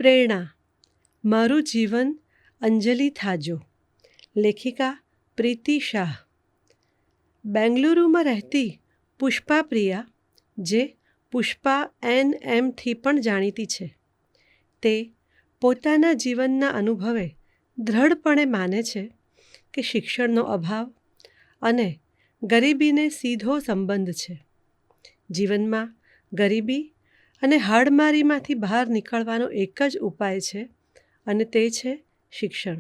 પ્રેરણા મારું જીવન અંજલિ થાજો. લેખિકા પ્રીતિ શાહ. બેંગલુરુમાં રહેતી પુષ્પા પ્રિયા, જે પુષ્પા NMથી પણ જાણીતી છે, તે પોતાના જીવનના અનુભવે દૃઢપણે માને છે કે શિક્ષણનો અભાવ અને ગરીબીને સીધો સંબંધ છે. જીવનમાં ગરીબી અને હાડમારીમાંથી બહાર નીકળવાનો એક જ ઉપાય છે, અને તે છે શિક્ષણ.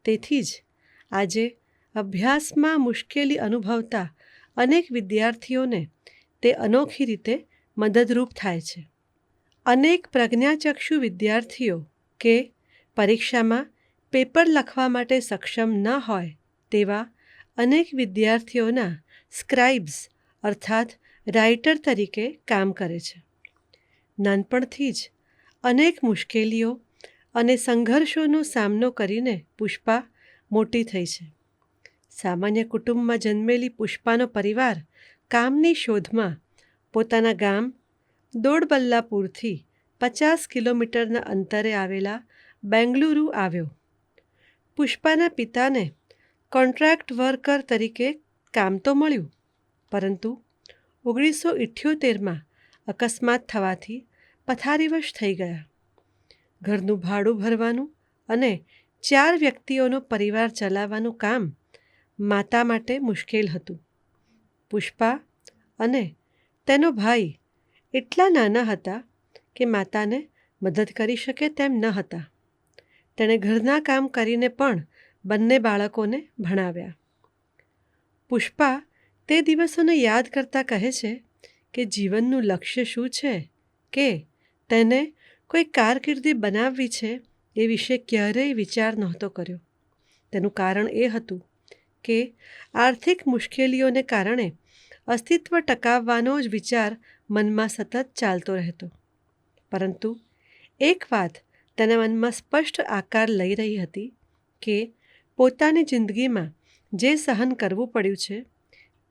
તેથી જ આજે અભ્યાસમાં મુશ્કેલી અનુભવતા અનેક વિદ્યાર્થીઓને તે અનોખી રીતે મદદરૂપ થાય છે. અનેક પ્રજ્ઞાચક્ષુ વિદ્યાર્થીઓ કે પરીક્ષામાં પેપર લખવા માટે સક્ષમ ન હોય તેવા અનેક વિદ્યાર્થીઓના સ્ક્રાઇબ્સ અર્થાત રાઇટર તરીકે કામ કરે છે. નાનપણથી જ અનેક મુશ્કેલીઓ અને સંઘર્ષોનો સામનો કરીને પુષ્પા મોટી થઈ છે. સામાન્ય કુટુંબમાં જન્મેલી પુષ્પાનો પરિવાર કામની શોધમાં પોતાના ગામ દોડબલ્લાપુરથી 50 કિલોમીટરના અંતરે આવેલા બેંગલુરુ આવ્યો. પુષ્પાના પિતાને કોન્ટ્રાક્ટ વર્કર તરીકે કામ તો મળ્યું, પરંતુ 1978માં અકસ્માત થવાથી પથારીવશ થઈ ગયા. ઘરનું ભાડું ભરવાનું અને 4 વ્યક્તિઓનો પરિવાર ચલાવવાનું કામ માતા માટે મુશ્કેલ હતું. પુષ્પા અને તેનો ભાઈ એટલા નાના હતા કે માતાને મદદ કરી શકે તેમ ન હતા. તેણે ઘરના કામ કરીને પણ બંને બાળકોને ભણાવ્યા. પુષ્પા તે દિવસોને યાદ કરતાં કહે છે કે જીવનનું લક્ષ્ય શું છે કે તેને કોઈ કારકિર્દી બનાવવી છે એ વિશે ક્યારેય વિચાર નહોતો કર્યો. તેનું કારણ એ હતું કે આર્થિક મુશ્કેલીઓને કારણે અસ્તિત્વ ટકાવવાનો જ વિચાર મનમાં સતત ચાલતો રહેતો. પરંતુ એક વાત તેના મનમાં સ્પષ્ટ આકાર લઈ રહી હતી કે પોતાની જિંદગીમાં જે સહન કરવું પડ્યું છે,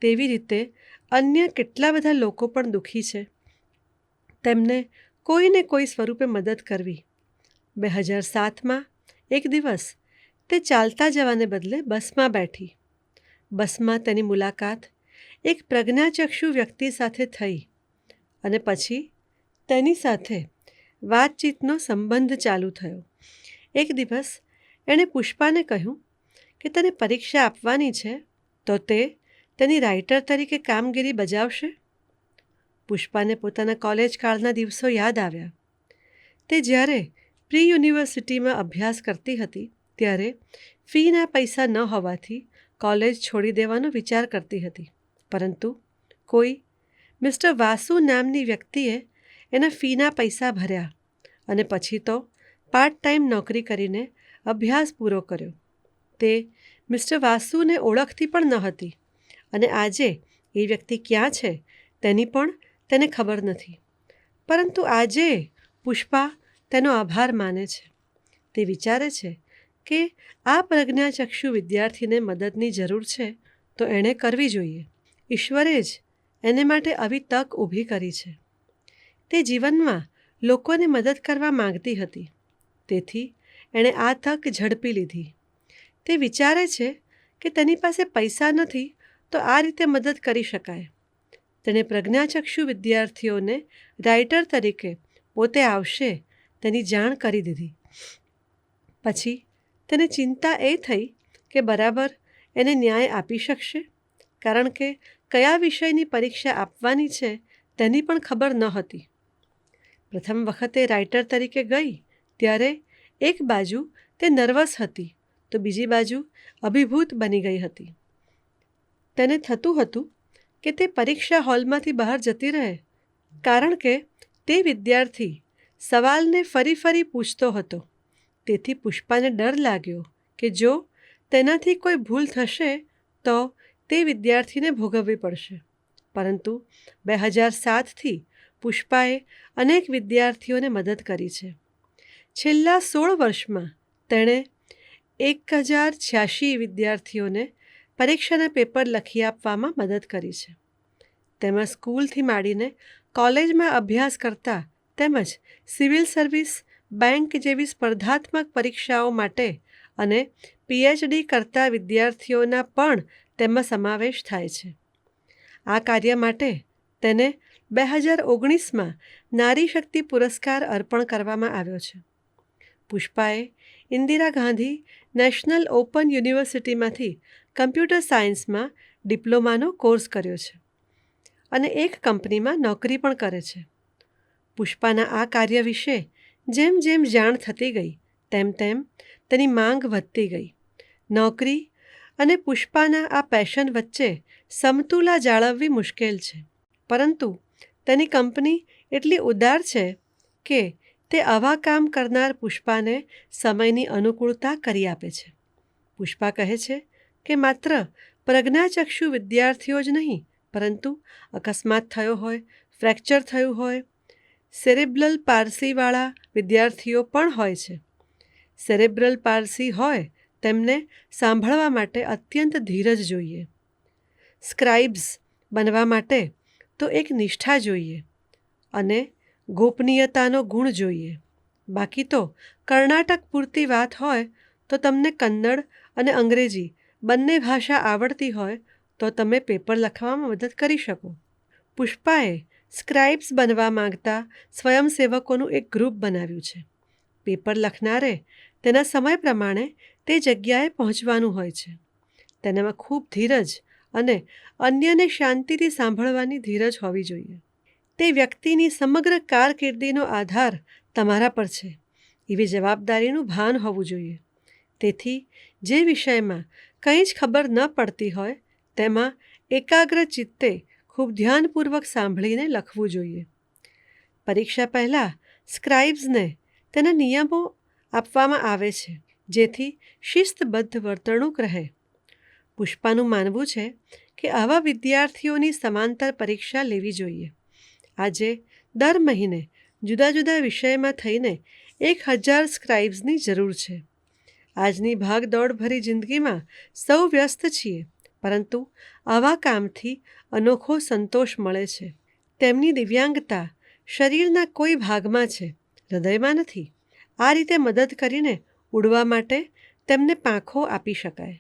તેવી રીતે અન્ય કેટલા બધા લોકો પણ દુઃખી છે. તેમને કોઈને કોઈ સ્વરૂપે મદદ કરવી. 2007માં એક દિવસ તે ચાલતા જવાને બદલે બસમાં બેઠી. બસમાં તેની મુલાકાત એક પ્રજ્ઞાચક્ષુ વ્યક્તિ સાથે થઈ અને પછી તેની સાથે વાતચીતનો સંબંધ ચાલુ થયો. એક દિવસ એણે પુષ્પાને કહ્યું કે તને પરીક્ષા આપવાની છે, તો તે તેની રાઇટર તરીકે કામગીરી બજાવશે. પુષ્પાને પોતાના કોલેજ કાળના દિવસો યાદ આવ્યા. તે જ્યારે પ્રી યુનિવર્સિટીમાં અભ્યાસ કરતી હતી ત્યારે ફીના પૈસા ન હોવાથી કોલેજ છોડી દેવાનો વિચાર કરતી હતી, પરંતુ કોઈ મિસ્ટર વાસુ નામની વ્યક્તિએ એના ફીના પૈસા ભર્યા અને પછી તો પાર્ટ ટાઈમ નોકરી કરીને અભ્યાસ પૂરો કર્યો. તે મિસ્ટર વાસુને ઓળખતી પણ ન હતી અને આજે એ વ્યક્તિ ક્યાં છે તેની પણ તેને ખબર નથી. પરંતુ આજે પુષ્પા તેનો આભાર માને છે. તે વિચારે છે કે આ પ્રજ્ઞાચક્ષુ વિદ્યાર્થીને મદદની જરૂર છે તો એણે કરવી જોઈએ. ઈશ્વરે જ એને માટે આવી તક ઊભી કરી છે. તે જીવનમાં લોકોને મદદ કરવા માંગતી હતી, તેથી એણે આ તક ઝડપી લીધી. તે વિચારે છે કે તેની પાસે પૈસા નથી તો આ રીતે મદદ કરી શકાય. તેણે પ્રજ્ઞાચક્ષુ વિદ્યાર્થીઓને રાઇટર તરીકે પોતે આવશે તેની જાણ કરી દીધી. પછી તેને ચિંતા એ થઈ કે બરાબર એને ન્યાય આપી શકશે, કારણ કે કયા વિષયની પરીક્ષા આપવાની છે તેની પણ ખબર ન હતી. પ્રથમ વખતે રાઇટર તરીકે ગઈ ત્યારે એક બાજુ તે નર્વસ હતી તો બીજી બાજુ અભિભૂત બની ગઈ હતી. તેને થતું હતું કે તે પરીક્ષા હોલમાંથી બહાર જતી રહે, કારણ કે તે વિદ્યાર્થી સવાલને ફરી ફરી પૂછતો હતો. તેથી પુષ્પાને ડર લાગ્યો કે જો તેનાથી કોઈ ભૂલ થશે તો તે વિદ્યાર્થીને ભોગવવી પડશે. પરંતુ 2007થી પુષ્પાએ અનેક વિદ્યાર્થીઓને મદદ કરી છે. છેલ્લા 16 વર્ષમાં તેણે 1086 વિદ્યાર્થીઓને પરીક્ષાના પેપર લખી આપવામાં મદદ કરી છે. તેમાં સ્કૂલથી માંડીને કોલેજમાં અભ્યાસ કરતા તેમજ સિવિલ સર્વિસ, બેંક જેવી સ્પર્ધાત્મક પરીક્ષાઓ માટે અને પીએચડી કરતા વિદ્યાર્થીઓના પણ તેમાં સમાવેશ થાય છે. આ કાર્ય માટે તેને 2019માં નારી શક્તિ પુરસ્કાર અર્પણ કરવામાં આવ્યો છે. પુષ્પાએ ઇન્દિરા ગાંધી નેશનલ ઓપન યુનિવર્સિટીમાંથી કમ્પ્યુટર સાયન્સમાં ડિપ્લોમાનો કોર્સ કર્યો છે અને એક કંપનીમાં નોકરી પણ કરે છે. પુષ્પાના આ કાર્ય વિશે જેમ જેમ જાણ થતી ગઈ તેમ તેમ તેની માંગ વધતી ગઈ. નોકરી અને પુષ્પાના આ પેશન વચ્ચે સમતુલા જાળવવી મુશ્કેલ છે, પરંતુ તેની કંપની એટલી ઉદાર છે કે તે આવા કામ કરનાર પુષ્પાને સમયની અનુકૂળતા કરી આપે છે. પુષ્પા કહે છે કે માત્ર પ્રજ્ઞાચક્ષુ વિદ્યાર્થીઓ જ નહીં, પરંતુ અકસ્માત થયો હોય, ફ્રેક્ચર થયું હોય, સેરેબ્રલ પાર્સીવાળા વિદ્યાર્થીઓ પણ હોય છે. સેરેબ્રલ પાર્સી હોય તેમને સાંભળવા માટે અત્યંત ધીરજ જોઈએ. સ્ક્રાઇબ્સ બનવા માટે તો એક નિષ્ઠા જોઈએ અને ગોપનીયતાનો ગુણ જોઈએ. બાકી તો કર્ણાટક પૂરતી વાત હોય તો તમને કન્નડ અને અંગ્રેજી બંને ભાષા આવડતી હોય તો તમે પેપર લખવામાં મદદ કરી શકો. પુષ્પાએ સ્ક્રાઇબ્સ બનવા માંગતા સ્વયંસેવકોનું એક ગ્રુપ બનાવ્યું છે. પેપર લખનારે તેના સમય પ્રમાણે તે જગ્યાએ પહોંચવાનું હોય છે. તેનામાં ખૂબ ધીરજ અને અન્યને શાંતિથી સાંભળવાની ધીરજ હોવી જોઈએ. તે વ્યક્તિની સમગ્ર કારકિર્દીનો આધાર તમારા પર છે એવી જવાબદારીનું ભાન હોવું જોઈએ. તેથી જે વિષયમાં કંઈ જ ખબર ન પડતી હોય તેમાં એકાગ્ર ચિત્તે ખૂબ ધ્યાનપૂર્વક સાંભળીને લખવું જોઈએ. પરીક્ષા પહેલાં સ્ક્રાઇબ્સને તેના નિયમો આપવામાં આવે છે જેથી શિસ્તબદ્ધ વર્તણૂક રહે. પુષ્પાનું માનવું છે કે આવા વિદ્યાર્થીઓની સમાંતર પરીક્ષા લેવી જોઈએ. આજે દર મહિને જુદા જુદા વિષયમાં થઈને 1000 સ્ક્રાઇબ્સની જરૂર છે. આજની ભાગદોડભરી જિંદગીમાં સૌ વ્યસ્ત છીએ, પરંતુ આવા કામથી અનોખો સંતોષ મળે છે. તેમની દિવ્યાંગતા શરીરના કોઈ ભાગમાં છે, હૃદયમાં નથી. આ રીતે મદદ કરીને ઉડવા માટે તેમને પાંખો આપી શકાય.